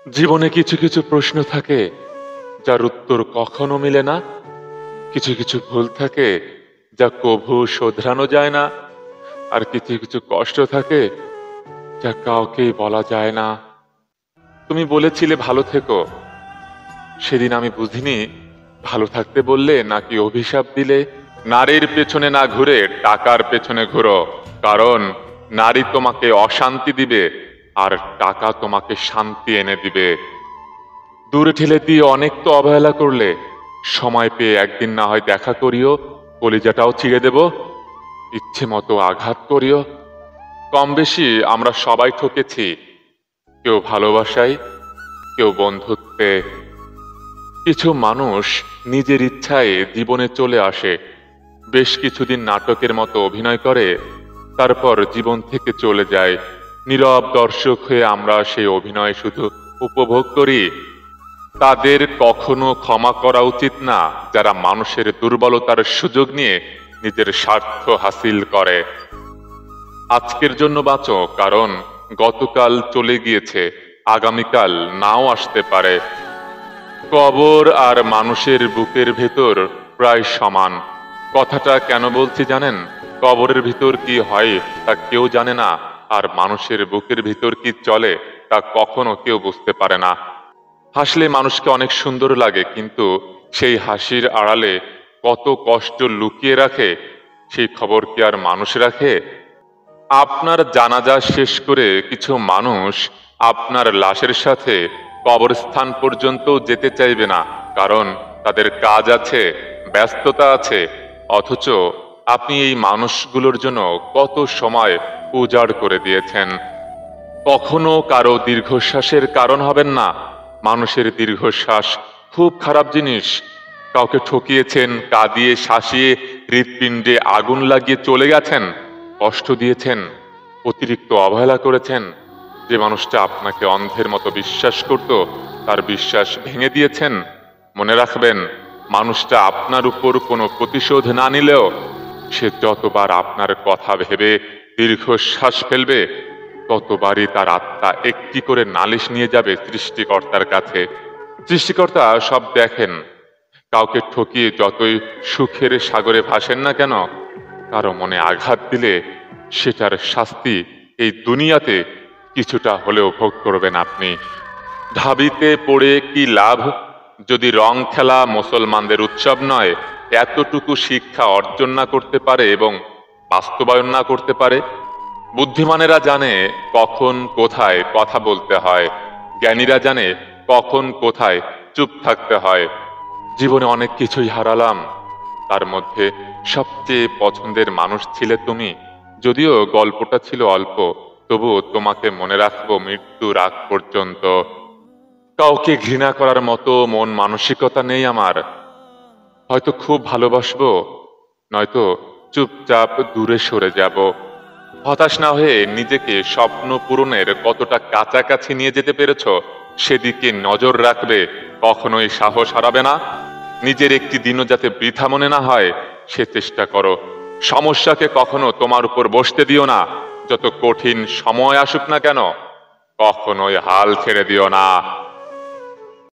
জীবনে কিছু কিছু প্রশ্ন থাকে যার উত্তর কখনো মিলে না। কিছু কিছু ভুল থাকে যা কভু শোধরানো যায় না। আর কিছু কিছু কষ্ট থাকে যা কাউকেই বলা যায় না। তুমি বলেছিলে ভালো থেকো, সেদিন আমি বুঝিনি ভালো থাকতে বললে নাকি অভিশাপ দিলে। নারীর পেছনে না ঘুরে টাকার পেছনে ঘুরো, কারণ নারী তোমাকে অশান্তি দিবে আর টাকা তোমাকে শান্তি এনে দিবে। দূরে ঠেলে দিয়ে অনেক তো অবহেলা করলে, সময় পেয়ে একদিন না হয় দেখা করিও, কলিজাটাও ছিঁড়ে দেব, ইচ্ছে মতো আঘাত করিও। কম বেশি আমরা সবাই ঠকেছি, কেউ ভালোবাসায়, কেউ বন্ধুত্বে। কিছু মানুষ নিজের ইচ্ছায় জীবনে চলে আসে, বেশ কিছুদিন নাটকের মতো অভিনয় করে, তারপর জীবন থেকে চলে যায়। নীরব দর্শক হয়ে আমরা সেই অভিনয় শুধু উপভোগ করি। তাদের কখনো ক্ষমা করা উচিত না যারা মানুষের দুর্বলতার সুযোগ নিয়ে নিজের স্বার্থ হাসিল করে। আজকের জন্য বাঁচো, কারণ গতকাল চলে গিয়েছে, আগামীকাল নাও আসতে পারে। কবর আর মানুষের বুকের ভেতর প্রায় সমান। কথাটা কেন বলছি জানেন? কবরের ভিতর কি হয় তা কেউ জানে না, আর মানুষের বুকের ভিতর কি চলে তা কখনো কেউ বুঝতে পারে না। হাসলে মানুষকে অনেক সুন্দর লাগে, কিন্তু সেই হাসির আড়ালে কত কষ্ট লুকিয়ে রাখে সেই খবর কি আর মানুষ রাখে? আপনার জানাজা শেষ করে কিছু মানুষ আপনার লাশের সাথে কবরস্থান পর্যন্ত যেতে চাইবে না, কারণ তাদের কাজ আছে, ব্যস্ততা আছে। অথচ আপনি এই মানুষগুলোর জন্য কত সময় উজাড় করে দিয়েছেন। কখনো কারো দীর্ঘশ্বাসের কারণ হবেন না। মানুষের দীর্ঘশ্বাস খুব খারাপ জিনিস। কাউকে ঠকিয়েছেন, কাঁদিয়ে শাসিয়ে হৃৎপিণ্ডে আগুন লাগিয়ে চলে গেছেন, কষ্ট দিয়েছেন, অতিরিক্ত অবহেলা করেছেন। যে মানুষটা আপনাকে অন্ধের মতো বিশ্বাস করত, তার বিশ্বাস ভেঙে দিয়েছেন। মনে রাখবেন, মানুষটা আপনার উপর কোনো প্রতিশোধ না নিলেও সে যতবার আপনার কথা ভেবে দীর্ঘশ্বাস ফেলবে, ততবারই তার আত্মা একটি করে নালিশ নিয়ে যাবে সৃষ্টিকর্তার কাছে। সৃষ্টিকর্তা সব দেখেন। কাউকে ঠকিয়ে যতই সুখের সাগরে ভাসেন না কেন, কারো মনে আঘাত দিলে সেটার শাস্তি এই দুনিয়াতে কিছুটা হলেও ভোগ করবেন আপনি। ঢাবিতে পড়ে কি লাভ যদি রং খেলা মুসলমানদের উৎসব নয়? এতটুকু শিক্ষা অর্জন না করতে পারে এবং বাস্তবায়ন না করতে পারে? বুদ্ধিমানেরা জানে কখন কোথায় কথা বলতে হয়, জ্ঞানীরা জানে কখন কোথায় চুপ থাকতে হয়। জীবনে অনেক কিছুই হারালাম, তার মধ্যে সবচেয়ে পছন্দের মানুষ ছিলে তুমি। যদিও গল্পটা ছিল অল্প, তবুও তোমাকে মনে রাখবো মৃত্যুর আগ পর্যন্ত। কাউকে ঘৃণা করার মতো মন মানসিকতা নেই আমার। হয়তো খুব ভালোবাসবো, নয়তো চুপচাপ দূরে সরে যাব। হতাশ না হয়ে নিজেকে স্বপ্ন পূরণের কতটা কাছাকাছি নিয়ে যেতে পেরেছ সেদিকে নজর রাখবে, কখনোই সাহস হারাবে না। নিজের একটি দিনও যাতে বৃথা মনে না হয় সে চেষ্টা করো। সমস্যাকে কখনো তোমার উপর বসতে দিও না, যত কঠিন সময় আসুক না কেন কখনোই হাল ছেড়ে দিও না।